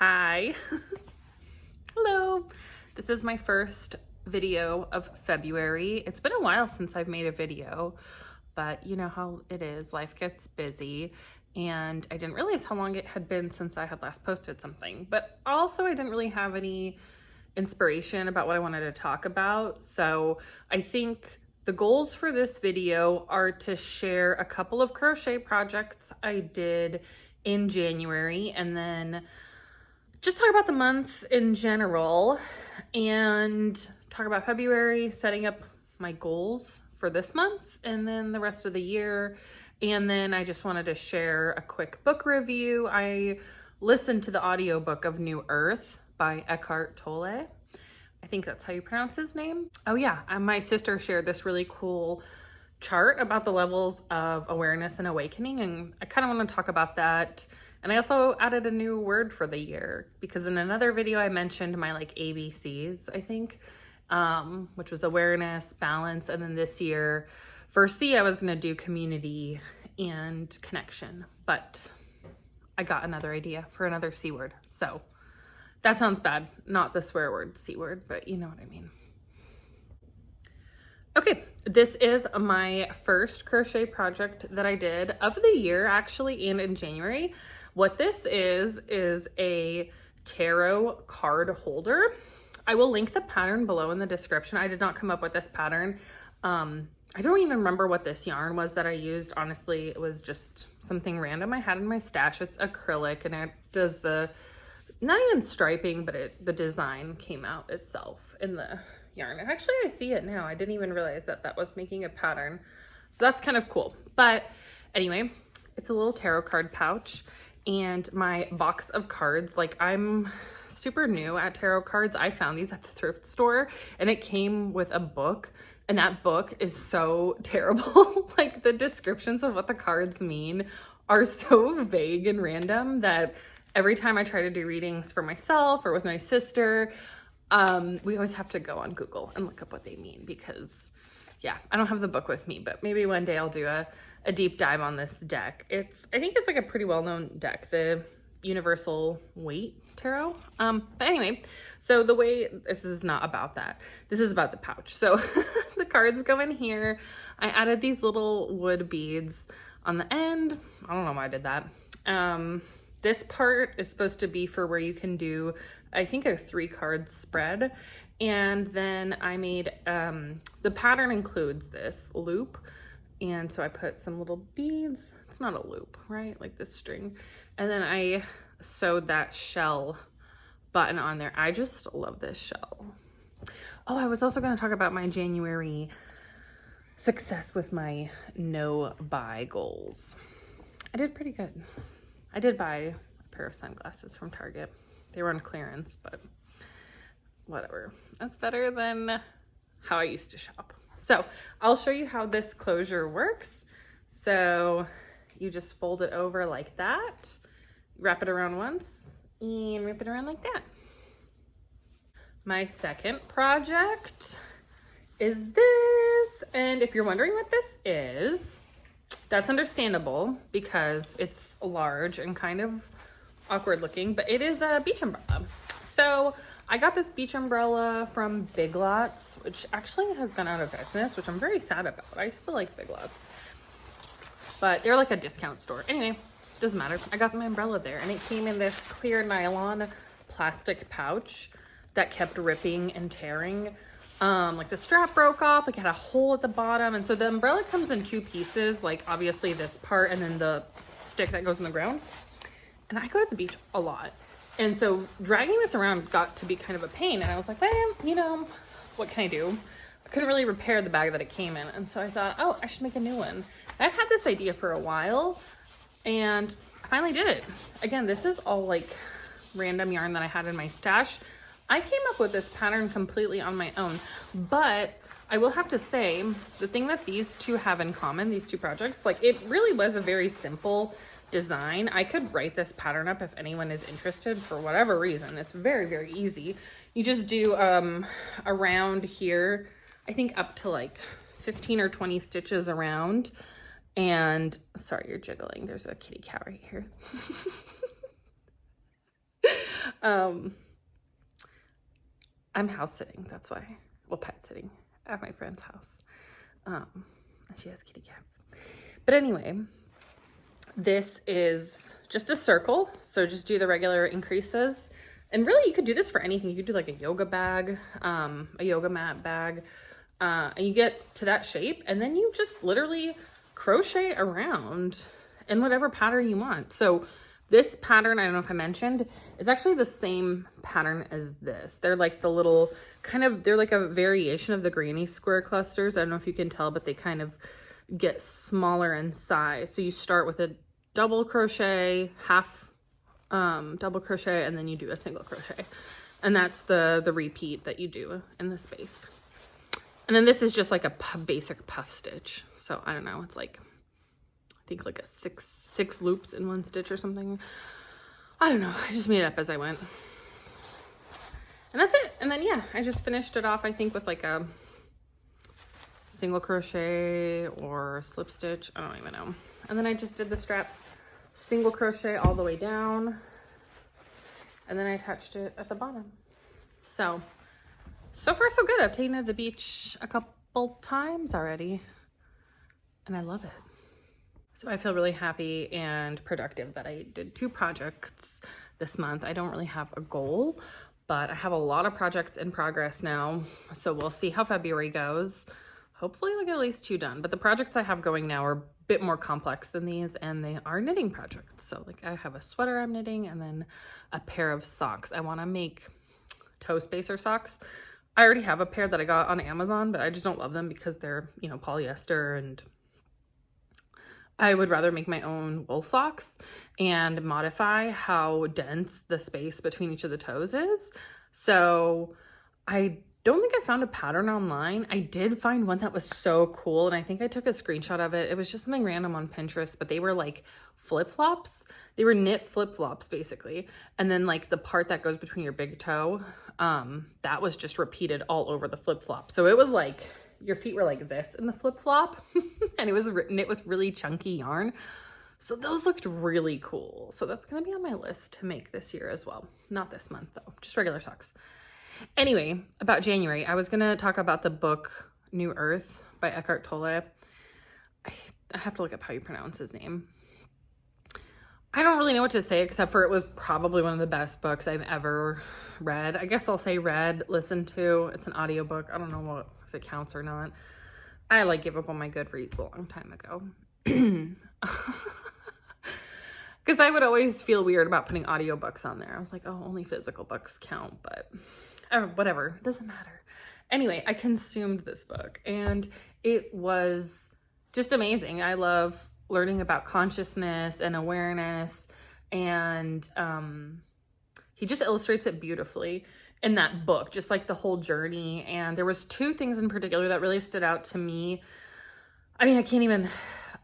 Hi. Hello. This is my first video of February. It's been a while since I've made a video, but you know how it is. Life gets busy and I didn't realize how long it had been since I had last posted something, but also I didn't really have any inspiration about what I wanted to talk about. So I think the goals for this video are to share a couple of crochet projects I did in January and then just talk about the month in general and talk about February, setting up my goals for this month and then the rest of the year. And then I just wanted to share a quick book review. I listened to the audiobook of New Earth by Eckhart Tolle. I think that's how you pronounce his name. Oh yeah, my sister shared this really cool chart about the levels of awareness and awakening, and I kind of want to talk about that. And I also added a new word for the year because in another video I mentioned my like ABCs, I think, which was awareness, balance, and then this year for C I was going to do community and connection, but I got another idea for another C word. So that sounds bad, not the swear word C word, but you know what I mean. Okay, this is my first crochet project that I did of the year actually, and in January. What this is a tarot card holder. I will link the pattern below in the description. I did not come up with this pattern. I don't even remember what this yarn was that I used. Honestly, it was just something random I had in my stash. It's acrylic and it does the, not even striping, but the design came out itself in the yarn. And actually I see it now. I didn't even realize that that was making a pattern. So that's kind of cool. But anyway, it's a little tarot card pouch and my box of cards. Like, I'm super new at tarot cards. I found these at the thrift store and it came with a book, and that book is so terrible. Like, the descriptions of what the cards mean are so vague and random that every time I try to do readings for myself or with my sister, we always have to go on Google and look up what they mean because, yeah, I don't have the book with me, but maybe one day I'll do a deep dive on this deck. I think it's like a pretty well-known deck, the Universal Weight Tarot. But anyway, so the way, this is not about that. This is about the pouch. So the cards go in here. I added these little wood beads on the end. I don't know why I did that. This part is supposed to be for where you can do, I think, a 3-card spread. And then I made, the pattern includes this loop. And so I put some little beads. It's not a loop, right? Like this string. And then I sewed that shell button on there. I just love this shell. Oh, I was also going to talk about my January success with my no buy goals. I did pretty good. I did buy a pair of sunglasses from Target. They were on clearance, but whatever. That's better than how I used to shop. So I'll show you how this closure works. So you just fold it over like that, wrap it around once, and wrap it around like that. My second project is this. And if you're wondering what this is, that's understandable because it's large and kind of awkward looking, but it is a beach umbrella. So I got this beach umbrella from Big Lots, which actually has gone out of business, which I'm very sad about. I still like Big Lots, but they're like a discount store. Anyway, doesn't matter. I got my umbrella there and it came in this clear nylon plastic pouch that kept ripping and tearing. Like the strap broke off, like it had a hole at the bottom. And so the umbrella comes in 2 pieces, like obviously this part and then the stick that goes in the ground. And I go to the beach a lot. And so dragging this around got to be kind of a pain. And I was like, well, you know, what can I do? I couldn't really repair the bag that it came in. And so I thought, oh, I should make a new one. And I've had this idea for a while and I finally did it. Again, this is all like random yarn that I had in my stash. I came up with this pattern completely on my own, but I will have to say the thing that these two have in common, these two projects, like it really was a very simple design. I could write this pattern up if anyone is interested for whatever reason. It's very, very easy. You just do around here, I think up to like 15 or 20 stitches around. And sorry, you're jiggling. There's a kitty cat right here. I'm house sitting, that's why. Well, pet sitting at my friend's house. And she has kitty cats. But anyway, this is just a circle. So just do the regular increases. And really, you could do this for anything. You could do like a yoga bag, a yoga mat bag, and you get to that shape, and then you just literally crochet around in whatever pattern you want. So this pattern, I don't know if I mentioned, is actually the same pattern as this. They're like the little they're like a variation of the granny square clusters. I don't know if you can tell, but they kind of get smaller in size. So you start with a double crochet, half double crochet, and then you do a single crochet. And that's the repeat that you do in the space. And then this is just like a basic puff stitch. So I don't know, it's like, I think like a six loops in one stitch or something. I don't know, I just made it up as I went. And that's it. And then, yeah, I just finished it off, I think, with like a single crochet or slip stitch. I don't even know. And then I just did the strap single crochet all the way down. And then I attached it at the bottom. So far so good. I've taken it to the beach a couple times already. And I love it. So I feel really happy and productive that I did 2 projects this month. I don't really have a goal, but I have a lot of projects in progress now. So we'll see how February goes. Hopefully I'll get at least 2 done. But the projects I have going now are a bit more complex than these, and they are knitting projects. So like I have a sweater I'm knitting, and then a pair of socks. I want to make toe spacer socks. I already have a pair that I got on Amazon, but I just don't love them because they're, you know, polyester, and I would rather make my own wool socks and modify how dense the space between each of the toes is. So I don't think I found a pattern online. I did find one that was so cool, and I think I took a screenshot of it. It was just something random on Pinterest, but they were like flip-flops. They were knit flip-flops basically. And then like the part that goes between your big toe, that was just repeated all over the flip-flop. So it was like your feet were like this in the flip-flop and it was knit with really chunky yarn. So those looked really cool. So that's gonna be on my list to make this year as well. Not this month though, just regular socks. Anyway, about January, I was gonna talk about the book New Earth by Eckhart Tolle. I have to look up how you pronounce his name. I don't really know what to say except for it was probably one of the best books I've ever read. I guess I'll say read, listened to. It's an audiobook. I don't know if it counts or not. I like gave up on my Goodreads a long time ago. Because I would always feel weird about putting audiobooks on there. I was like, oh, only physical books count, but whatever, it doesn't matter. Anyway, I consumed this book and it was just amazing. I love learning about consciousness and awareness, and he just illustrates it beautifully in that book, just like the whole journey. And there was 2 things in particular that really stood out to me. I mean, I can't even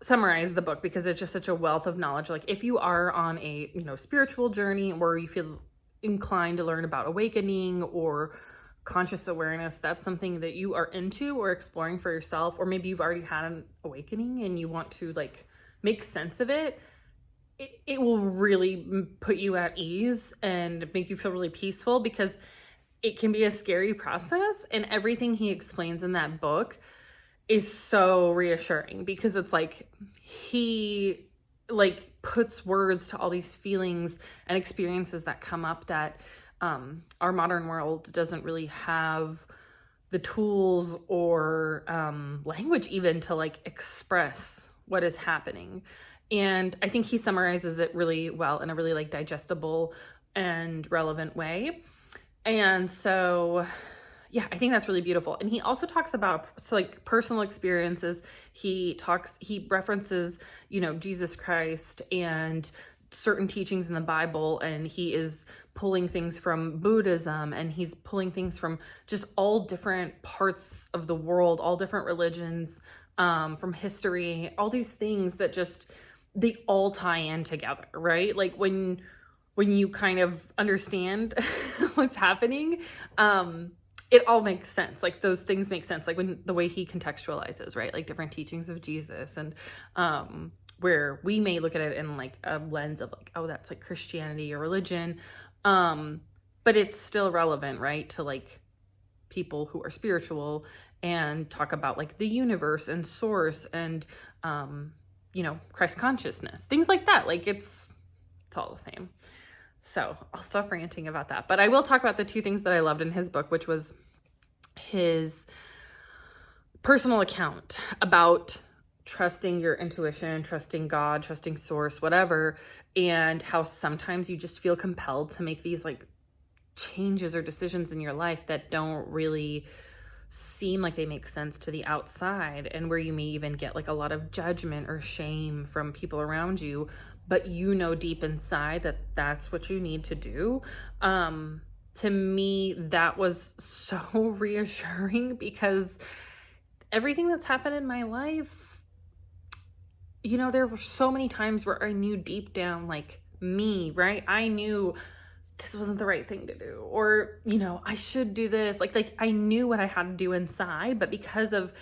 summarize the book because it's just such a wealth of knowledge. Like if you are on a, you know, spiritual journey where you feel inclined to learn about awakening or conscious awareness, that's something that you are into or exploring for yourself, or maybe you've already had an awakening and you want to like make sense of it, it will really put you at ease and make you feel really peaceful, because it can be a scary process. And everything he explains in that book is so reassuring, because it's like he like puts words to all these feelings and experiences that come up that our modern world doesn't really have the tools or language even to like express what is happening. And I think he summarizes it really well in a really like digestible and relevant way. And so, yeah, I think that's really beautiful. And he also talks about like personal experiences. He references, you know, Jesus Christ and certain teachings in the Bible, and he is pulling things from Buddhism, and he's pulling things from just all different parts of the world, all different religions, from history, all these things that just, they all tie in together, right? Like when you kind of understand what's happening, it all makes sense. Like those things make sense. Like when the way he contextualizes, right? Like different teachings of Jesus, and where we may look at it in like a lens of like, oh, that's like Christianity or religion. But it's still relevant, right? To like people who are spiritual and talk about like the universe and source and, you know, Christ consciousness, things like that. Like it's all the same. So I'll stop ranting about that, but I will talk about the two things that I loved in his book, which was his personal account about trusting your intuition, trusting God, trusting source, whatever, and how sometimes you just feel compelled to make these like changes or decisions in your life that don't really seem like they make sense to the outside, and where you may even get like a lot of judgment or shame from people around you, but you know deep inside that that's what you need to do. To me, that was so reassuring, because everything that's happened in my life, you know, there were so many times where I knew deep down, like me, right? I knew this wasn't the right thing to do, or, you know, I should do this. Like I knew what I had to do inside, but because of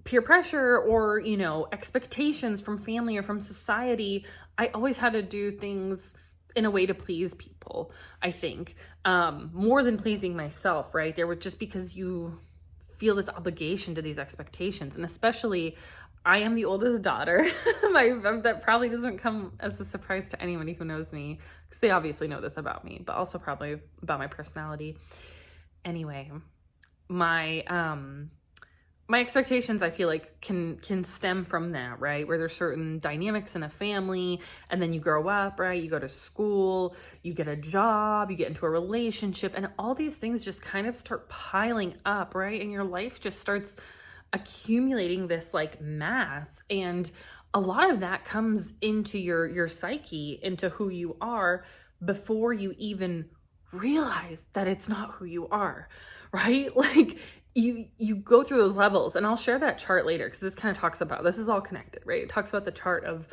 peer pressure or, you know, expectations from family or from society, I always had to do things in a way to please people, I think, more than pleasing myself, right? There were, just because you feel this obligation to these expectations. And especially, I am the oldest daughter. That probably doesn't come as a surprise to anybody who knows me, because they obviously know this about me, but also probably about my personality. Anyway, my expectations, I feel like, can stem from that, right? Where there's certain dynamics in a family, and then you grow up, right? You go to school, you get a job, you get into a relationship, and all these things just kind of start piling up, right? And your life just starts accumulating this like mass, and a lot of that comes into your psyche, into who you are, before you even realize that it's not who you are, right? Like you go through those levels, and I'll share that chart later, because this kind of talks about, this is all connected, right? It talks about the chart of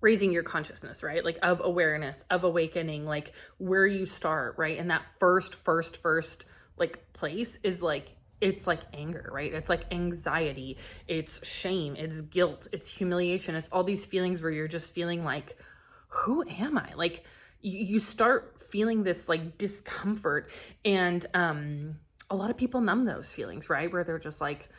raising your consciousness, right? Like of awareness, of awakening, like where you start, right? And that first like place is like, it's like anger, right? It's like anxiety, it's shame, it's guilt, it's humiliation, it's all these feelings where you're just feeling like, who am I? Like you start feeling this like discomfort, and a lot of people numb those feelings, right? Where they're just like,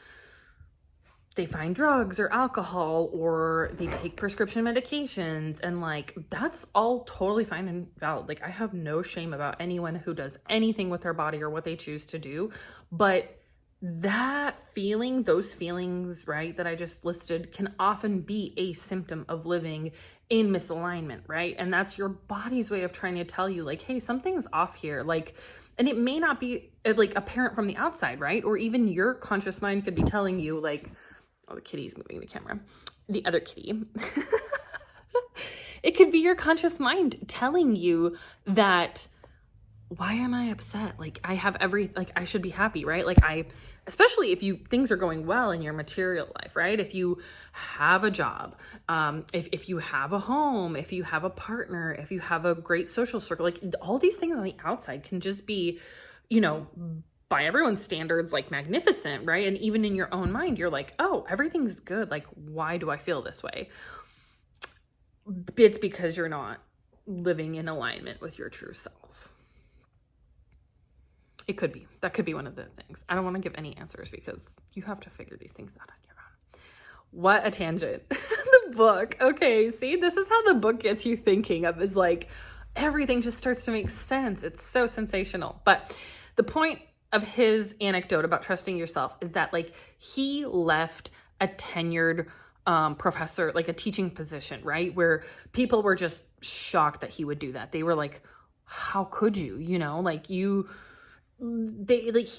they find drugs or alcohol, or they take prescription medications, and like, that's all totally fine and valid. Like I have no shame about anyone who does anything with their body or what they choose to do, but that feeling, those feelings, right, that I just listed, can often be a symptom of living in misalignment, right? And that's your body's way of trying to tell you like, hey, something's off here. Like, and it may not be like apparent from the outside, right? Or even your conscious mind could be telling you like, oh, the kitty's moving the camera, the other kitty. It could be your conscious mind telling you that, why am I upset? Like I have like I should be happy, right? Like especially if things are going well in your material life, right? If you have a job, if you have a home, if you have a partner, if you have a great social circle, like all these things on the outside can just be, you know, by everyone's standards, like magnificent, right? And even in your own mind, you're like, oh, everything's good. Like, why do I feel this way? It's because you're not living in alignment with your true self. It could be. That could be one of the things. I don't want to give any answers, because you have to figure these things out on your own. What a tangent. The book. Okay, see, this is how the book gets you thinking of, is like everything just starts to make sense. It's so sensational. But the point of his anecdote about trusting yourself is that like he left a tenured professor, like a teaching position, right? Where people were just shocked that he would do that. They were like, how could you, you know, like he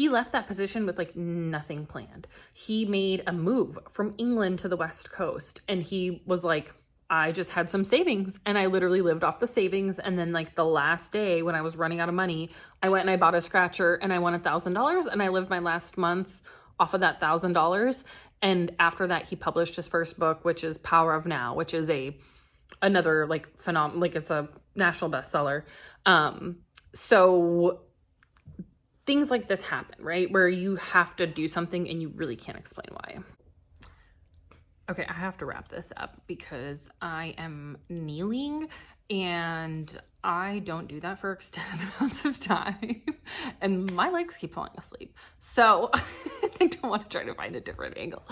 left that position with like nothing planned. He made a move from England to the West Coast, and he was like, I just had some savings, and I literally lived off the savings. And then like the last day when I was running out of money, I went and I bought a scratcher, and I won $1,000, and I lived my last month off of that $1,000. And after that, he published his first book, which is Power of Now, which is another like like it's a national bestseller. So things like this happen, right? Where you have to do something and you really can't explain why. Okay, I have to wrap this up because I am kneeling and I don't do that for extended amounts of time and my legs keep falling asleep. So I don't want to try to find a different angle.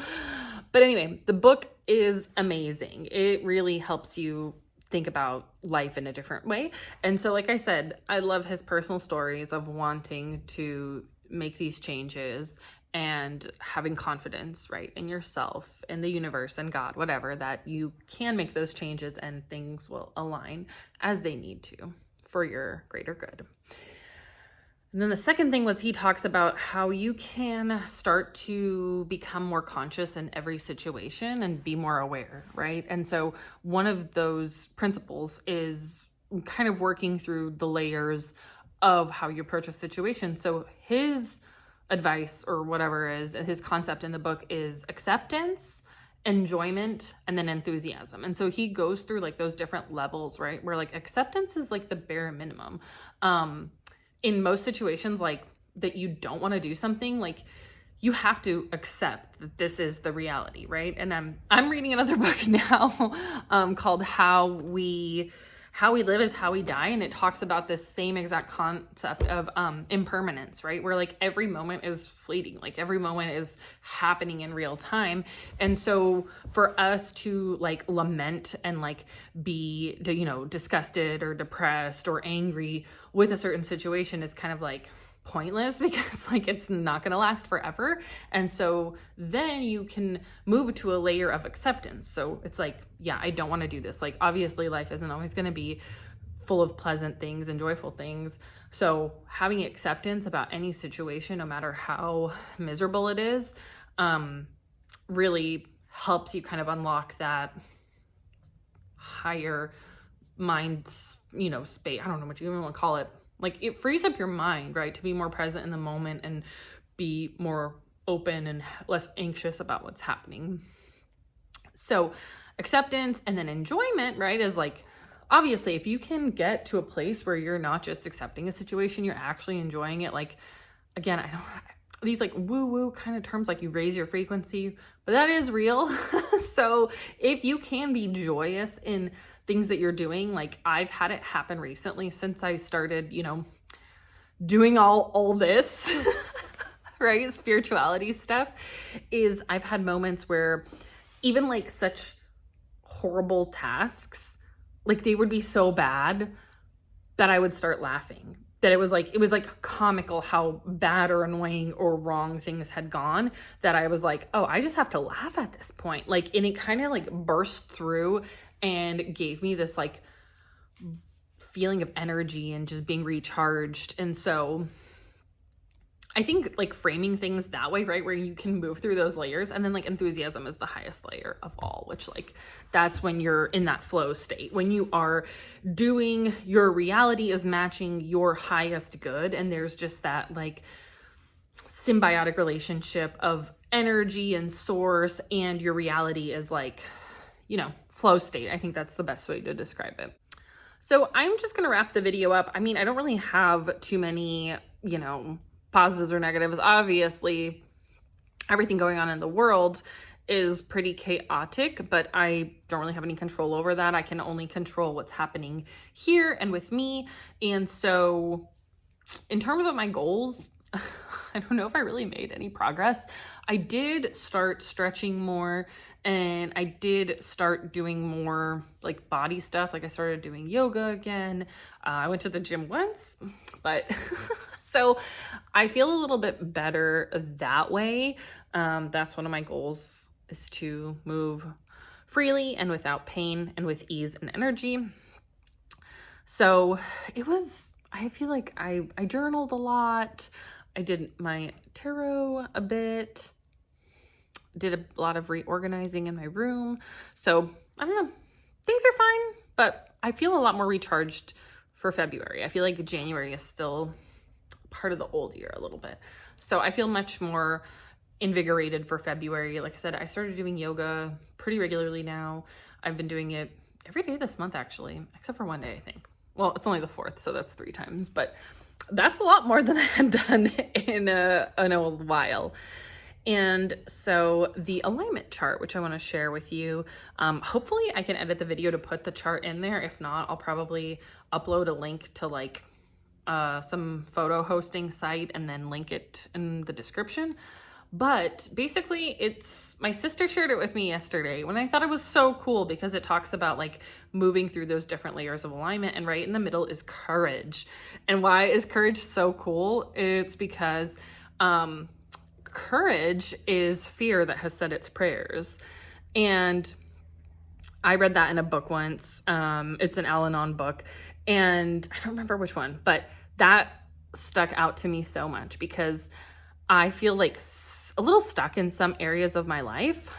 But anyway, the book is amazing. It really helps you think about life in a different way. And so, like I said, I love his personal stories of wanting to make these changes and having confidence, right, in yourself, in the universe, and God, whatever, that you can make those changes and things will align as they need to for your greater good. And then the second thing was he talks about how you can start to become more conscious in every situation and be more aware, right? And so one of those principles is kind of working through the layers of how you approach a situation. So his advice or whatever is his concept in the book is acceptance, enjoyment, and then enthusiasm. And so he goes through like those different levels, right? Where like acceptance is like the bare minimum. In most situations, like that you don't want to do something, like you have to accept that this is the reality, right? And I'm reading another book now called How We Live is How We Die, and it talks about this same exact concept of impermanence, right? Where like every moment is fleeting, like every moment is happening in real time. And so for us to like lament and like be, you know, disgusted or depressed or angry with a certain situation is kind of like pointless, because like it's not going to last forever. And so then you can move to a layer of acceptance. So it's like, yeah, I don't want to do this. Like obviously life isn't always going to be full of pleasant things and joyful things. So having acceptance about any situation, no matter how miserable it is, really helps you kind of unlock that higher mind, you know, space. I don't know what you even want to call it. Like it frees up your mind, right? To be more present in the moment and be more open and less anxious about what's happening. So acceptance and then enjoyment, right, is like, obviously if you can get to a place where you're not just accepting a situation, you're actually enjoying it. Like, again, I don't, these like woo-woo kind of terms, like you raise your frequency, but that is real. So if you can be joyous in things that you're doing, like I've had it happen recently since I started, you know, doing all this, right? Spirituality stuff, is I've had moments where even like such horrible tasks, like they would be so bad that I would start laughing. That it was like comical how bad or annoying or wrong things had gone, that I was like, oh, I just have to laugh at this point. Like, and it kind of like burst through and gave me this like feeling of energy and just being recharged. And so I think like framing things that way, right, where you can move through those layers, and then like enthusiasm is the highest layer of all, which like that's when you're in that flow state, when you are doing, your reality is matching your highest good, and there's just that like symbiotic relationship of energy and source, and your reality is like, you know, flow state. I think that's the best way to describe it. So I'm just gonna wrap the video up. I mean, I don't really have too many, you know, positives or negatives. Obviously, everything going on in the world is pretty chaotic, but I don't really have any control over that. I can only control what's happening here and with me. And so in terms of my goals, I don't know if I really made any progress. I did start stretching more, and I did start doing more like body stuff. Like I started doing yoga again. I went to the gym once, but so I feel a little bit better that way. That's one of my goals, is to move freely and without pain and with ease and energy. So it was, I feel like I journaled a lot. I did my tarot a bit, did a lot of reorganizing in my room. So I don't know, things are fine, but I feel a lot more recharged for February. I feel like January is still part of the old year a little bit. So I feel much more invigorated for February. Like I said, I started doing yoga pretty regularly now. I've been doing it every day this month, actually, except for one day, I think. Well, it's only the 4th, so that's 3 times, but that's a lot more than I had done in a while. And so the alignment chart, which I want to share with you, hopefully I can edit the video to put the chart in there. If not, I'll probably upload a link to like some photo hosting site and then link it in the description. But basically my sister shared it with me yesterday when I thought it was so cool because it talks about like moving through those different layers of alignment, and right in the middle is courage. And why is courage so cool? It's because courage is fear that has said its prayers. And I read that in a book once. It's an Al-Anon book, and I don't remember which one, but that stuck out to me so much because I feel like a little stuck in some areas of my life.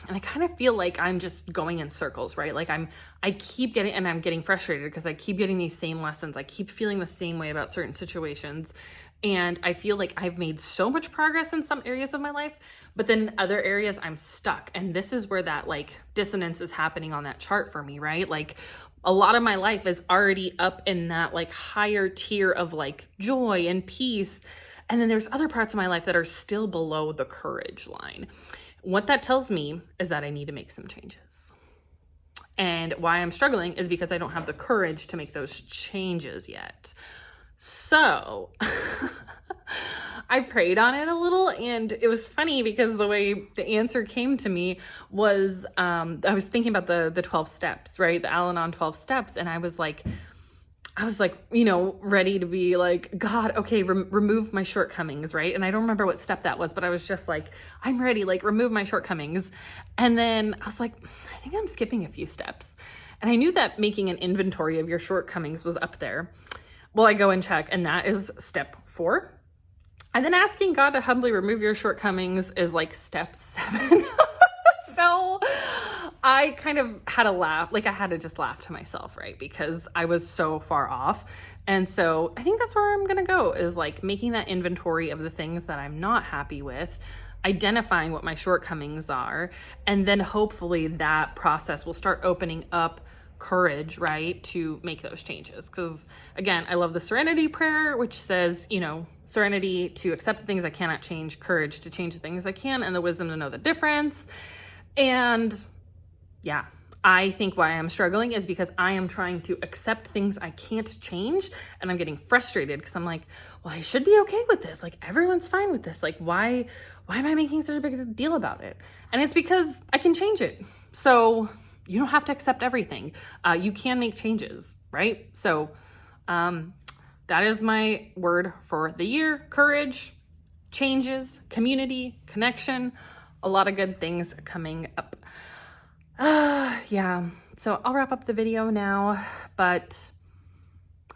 And I kind of feel like I'm just going in circles, right? Like I'm getting frustrated because I keep getting these same lessons. I keep feeling the same way about certain situations. And I feel like I've made so much progress in some areas of my life, but then other areas I'm stuck. And this is where that like dissonance is happening on that chart for me, right? Like a lot of my life is already up in that like higher tier of like joy and peace. And then there's other parts of my life that are still below the courage line. What that tells me is that I need to make some changes. And why I'm struggling is because I don't have the courage to make those changes yet. So I prayed on it a little, and it was funny because the way the answer came to me was, I was thinking about the 12 steps, right? The Al-Anon 12 steps. And I was like, you know, ready to be like, God, okay, remove my shortcomings, right? And I don't remember what step that was, but I was just like, I'm ready, like remove my shortcomings. And then I was like, I think I'm skipping a few steps. And I knew that making an inventory of your shortcomings was up there. Well, I go and check, and that is step 4. And then asking God to humbly remove your shortcomings is like step 7. So I kind of had a laugh, like I had to just laugh to myself, right? Because I was so far off. And so I think that's where I'm gonna go, is like making that inventory of the things that I'm not happy with, identifying what my shortcomings are, and then hopefully that process will start opening up courage, right, to make those changes. Because again, I love the serenity prayer, which says, you know, serenity to accept the things I cannot change, courage to change the things I can, and the wisdom to know the difference. And yeah, I think why I'm struggling is because I am trying to accept things I can't change, and I'm getting frustrated because I'm like, well, I should be okay with this. Like everyone's fine with this. Like why am I making such a big deal about it? And it's because I can change it. So you don't have to accept everything. You can make changes, right? So that is my word for the year: courage, changes, community, connection, a lot of good things coming up. Yeah, so I'll wrap up the video now, but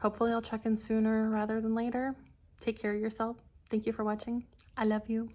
hopefully I'll check in sooner rather than later. Take care of yourself. Thank you for watching. I love you.